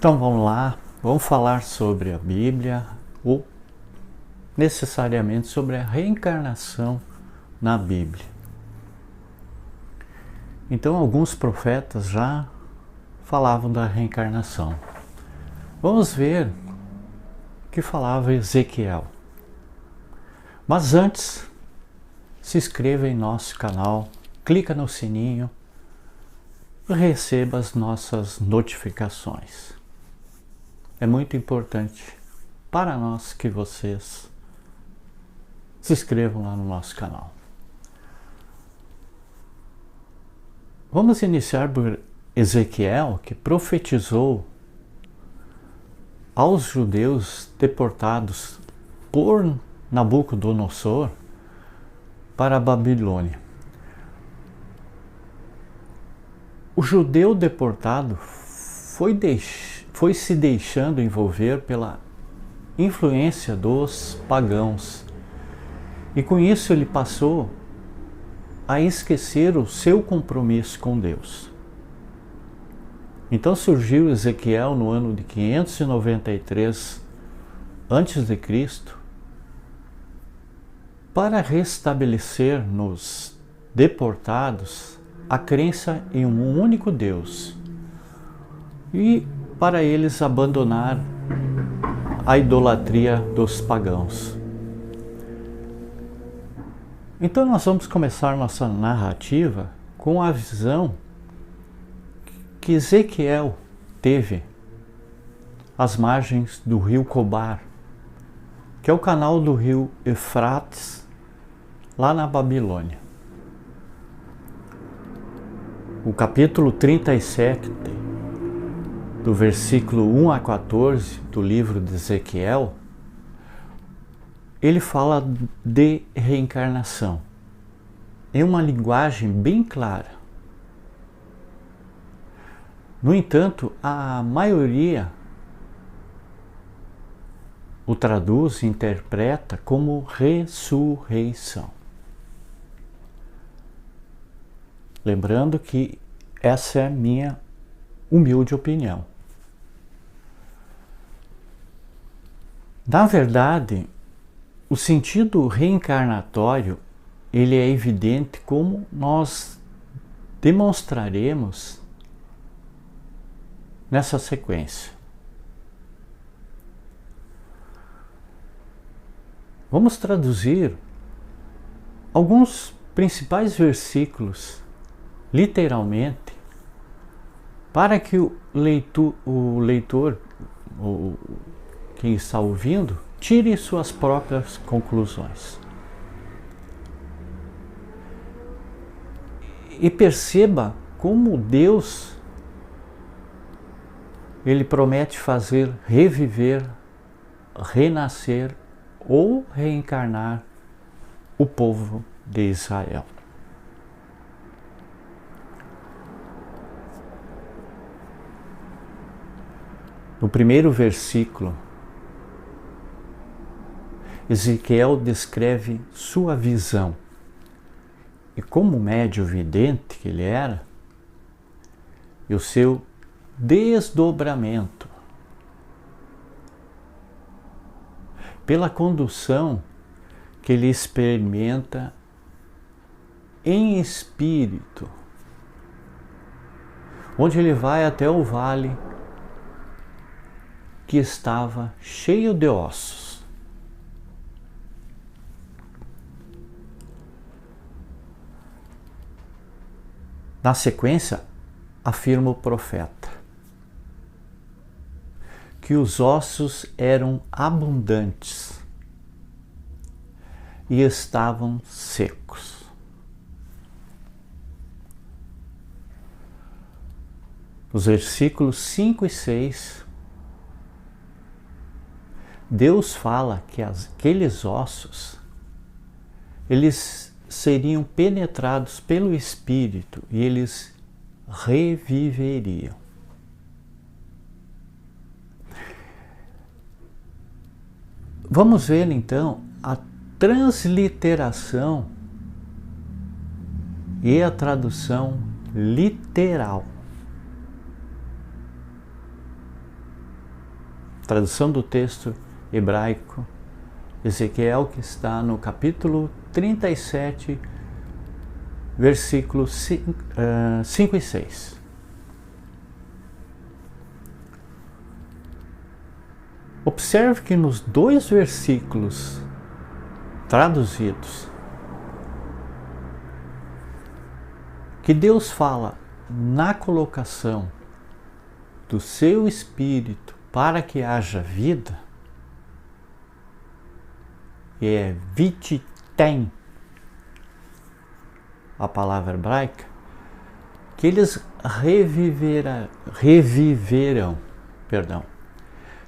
Então vamos lá, vamos falar sobre a Bíblia ou necessariamente sobre a reencarnação na Bíblia. Então alguns profetas já falavam da reencarnação. Vamos ver o que falava Ezequiel. Mas antes, se inscreva em nosso canal, clica no sininho e receba as nossas notificações. É muito importante para nós que vocês se inscrevam lá no nosso canal. Vamos iniciar por Ezequiel, que profetizou aos judeus deportados por Nabucodonosor para a Babilônia. O judeu deportado foi se deixando envolver pela influência dos pagãos, e com isso ele passou a esquecer o seu compromisso com Deus. Então surgiu Ezequiel no ano de 593 a.C. para restabelecer nos deportados a crença em um único Deus e para eles abandonar a idolatria dos pagãos. Então nós vamos começar nossa narrativa com a visão que Ezequiel teve às margens do rio Cobar, que é o canal do rio Eufrates, lá na Babilônia. O capítulo 37, do versículo 1 a 14 do livro de Ezequiel, ele fala de reencarnação em uma linguagem bem clara. No entanto, a maioria o traduz e interpreta como ressurreição. Lembrando que essa é a minha humilde opinião. Na verdade, o sentido reencarnatório ele é evidente, como nós demonstraremos nessa sequência. Vamos traduzir alguns principais versículos literalmente para que o leitor, ou quem está ouvindo, tire suas próprias conclusões. E perceba como Deus ele promete fazer reviver, renascer ou reencarnar o povo de Israel. No primeiro versículo, Ezequiel descreve sua visão. E como médio vidente que ele era, e o seu desdobramento pela condução que ele experimenta em espírito, onde ele vai até o vale que estava cheio de ossos. Na sequência, afirma o profeta que os ossos eram abundantes e estavam secos. Nos versículos 5 e 6, Deus fala que aqueles ossos, eles seriam penetrados pelo Espírito e eles reviveriam. Vamos ver então a transliteração e a tradução literal. tradução do texto hebraico, Ezequiel, que está no capítulo 37, versículos 5 e 6. Observe que nos dois versículos traduzidos, que Deus fala na colocação do seu Espírito para que haja vida, é vititem, a palavra hebraica, que eles reviverão.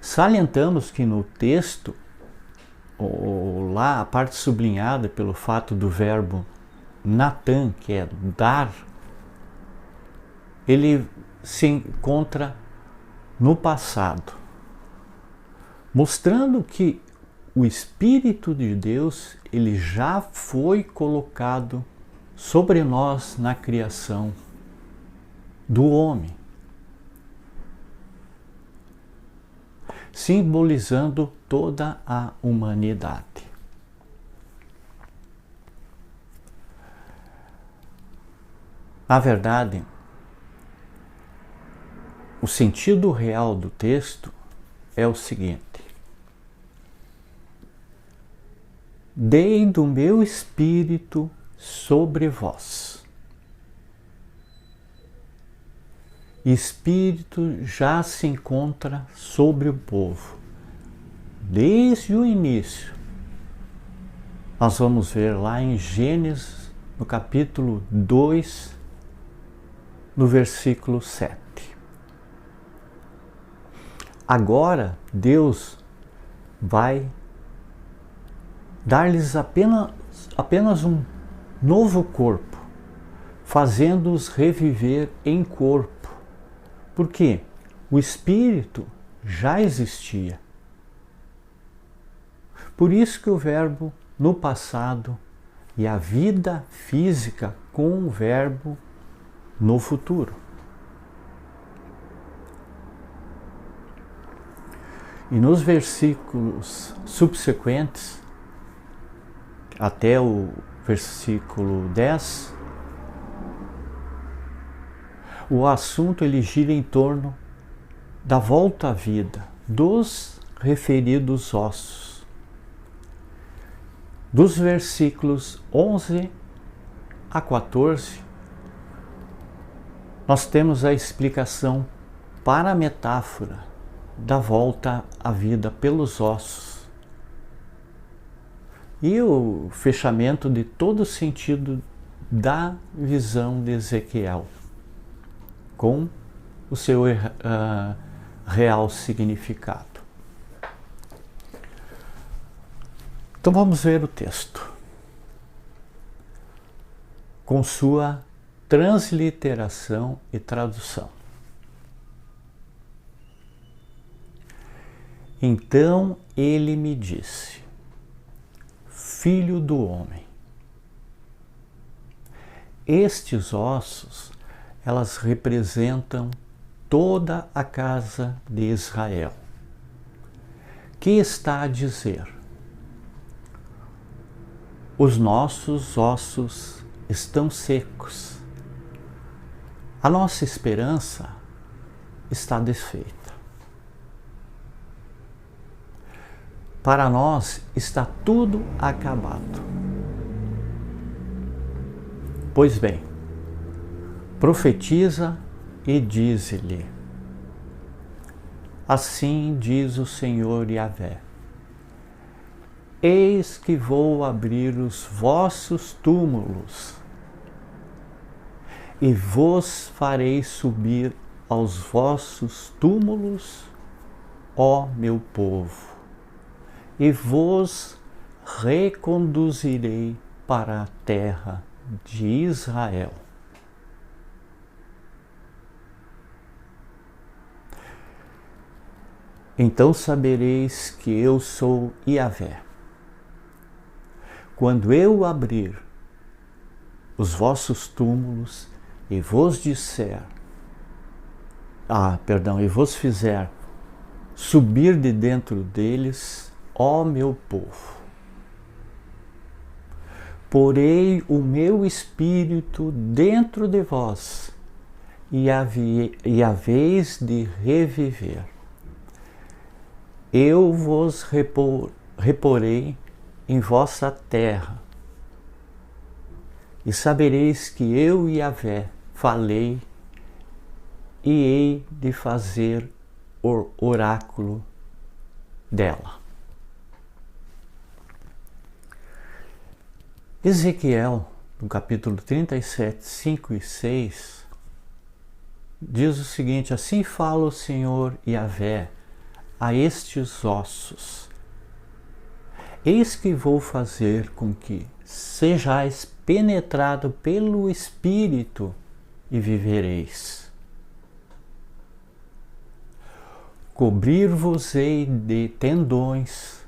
Salientamos que no texto, ou lá a parte sublinhada pelo fato do verbo natan, que é dar, ele se encontra no passado, mostrando que o Espírito de Deus, ele já foi colocado sobre nós na criação do homem, simbolizando toda a humanidade. Na verdade, o sentido real do texto é o seguinte: dei do meu Espírito sobre vós. Espírito já se encontra sobre o povo. Desde o início. Nós vamos ver lá em Gênesis, no capítulo 2, no versículo 7. Agora, Deus vai dar-lhes apenas um novo corpo, fazendo-os reviver em corpo. Porque o Espírito já existia. Por isso que o verbo no passado e a vida física com o verbo no futuro. E nos versículos subsequentes, até o versículo 10, o assunto ele gira em torno da volta à vida dos referidos ossos. Dos versículos 11 a 14, nós temos a explicação para a metáfora da volta à vida pelos ossos e o fechamento de todo o sentido da visão de Ezequiel, com o seu real significado. Então vamos ver o texto, com sua transliteração e tradução. Então ele me disse: Filho do homem, estes ossos, elas representam toda a casa de Israel, que está a dizer: os nossos ossos estão secos, a nossa esperança está desfeita. Para nós está tudo acabado. Pois bem, profetiza e dize-lhe: assim diz o Senhor Yahvé: eis que vou abrir os vossos túmulos e vos farei subir aos vossos túmulos, ó meu povo, e vos reconduzirei para a terra de Israel. Então sabereis que eu sou Yahvé, quando eu abrir os vossos túmulos e vos disser, e vos fizer subir de dentro deles, ó meu povo. Porei o meu espírito dentro de vós, e haveis de reviver. Eu vos reporei em vossa terra, e sabereis que eu, Yahvé, falei, e hei de fazer o oráculo dela. Ezequiel, no capítulo 37, 5 e 6, diz o seguinte: assim fala o Senhor Yahvé a estes ossos: eis que vou fazer com que sejais penetrado pelo Espírito e vivereis. Cobrir-vos-ei de tendões,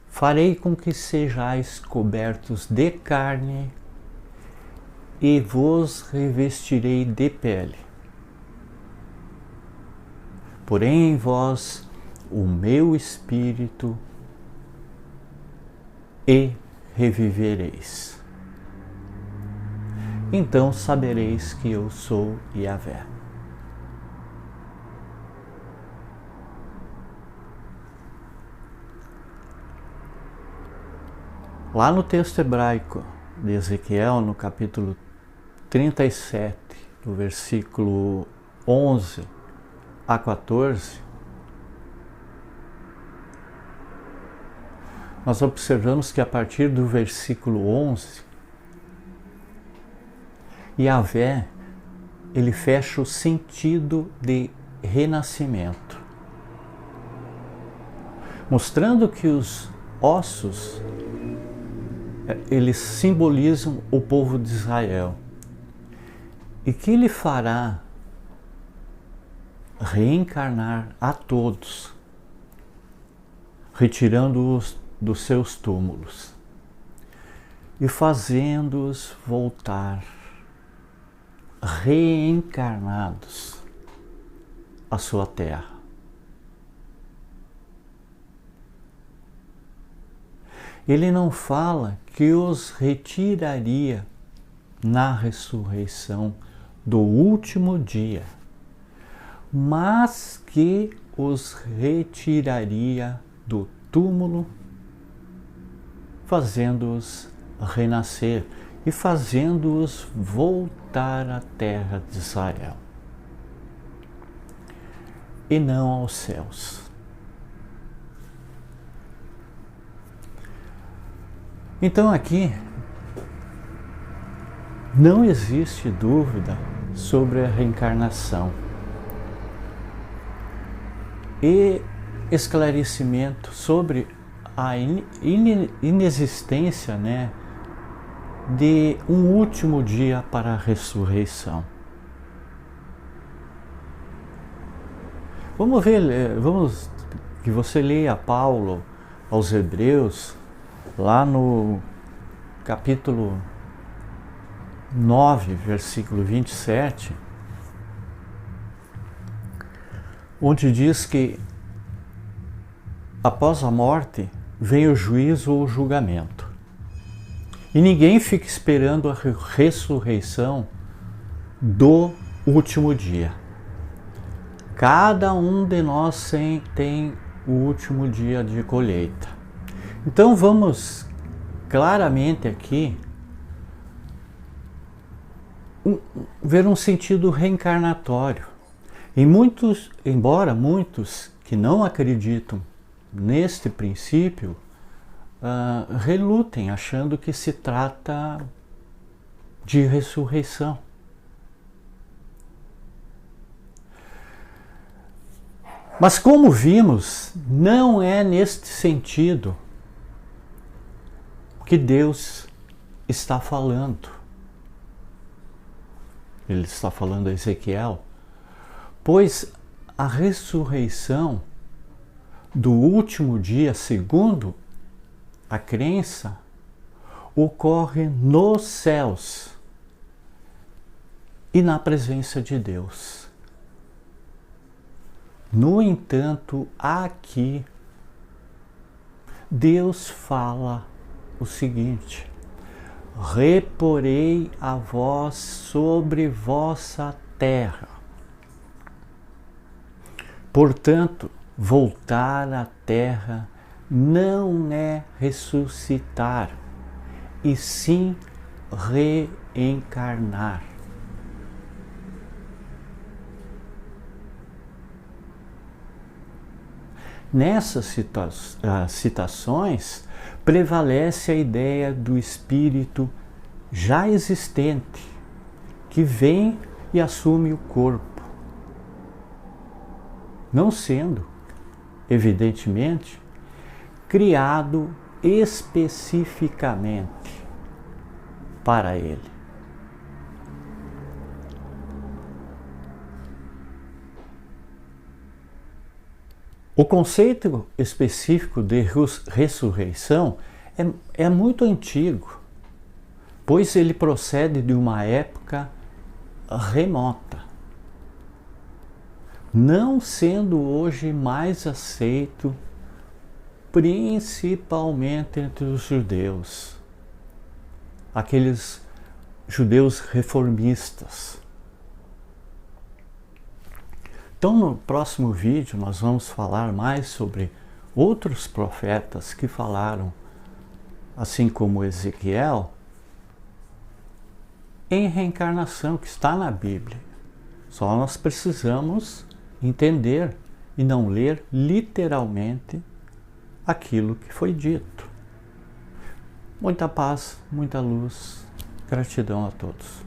farei com que sejais cobertos de carne e vos revestirei de pele. Porém em vós o meu espírito e revivereis. Então sabereis que eu sou Yahvé. Lá no texto hebraico de Ezequiel, no capítulo 37, do versículo 11 a 14, nós observamos que a partir do versículo 11, Yahvé, ele fecha o sentido de renascimento, mostrando que os ossos, eles simbolizam o povo de Israel, e que ele fará reencarnar a todos, retirando-os dos seus túmulos e fazendo-os voltar reencarnados à sua terra. Ele não fala que os retiraria na ressurreição do último dia, mas que os retiraria do túmulo, fazendo-os renascer e fazendo-os voltar à terra de Israel e não aos céus. Então aqui não existe dúvida sobre a reencarnação e esclarecimento sobre a inexistência, de um último dia para a ressurreição. Vamos que você leia Paulo aos Hebreus, lá no capítulo 9, versículo 27, onde diz que após a morte vem o juízo ou o julgamento. E ninguém fica esperando a ressurreição do último dia. Cada um de nós tem o último dia de colheita. Então vamos claramente aqui ver um sentido reencarnatório. Embora muitos que não acreditam neste princípio relutem, achando que se trata de ressurreição. Mas como vimos, não é neste sentido que Deus está falando. Ele está falando a Ezequiel, pois a ressurreição do último dia, segundo a crença, ocorre nos céus e na presença de Deus. No entanto, aqui, Deus fala o seguinte: reporei a vós sobre vossa terra. Portanto, voltar à terra não é ressuscitar, e sim reencarnar. Nessas citações, prevalece a ideia do espírito já existente, que vem e assume o corpo, não sendo, evidentemente, criado especificamente para ele. O conceito específico de ressurreição é muito antigo, pois ele procede de uma época remota, não sendo hoje mais aceito, principalmente entre os judeus, aqueles judeus reformistas. Então, no próximo vídeo, nós vamos falar mais sobre outros profetas que falaram, assim como Ezequiel, em reencarnação, que está na Bíblia. Só nós precisamos entender e não ler literalmente aquilo que foi dito. Muita paz, muita luz, gratidão a todos.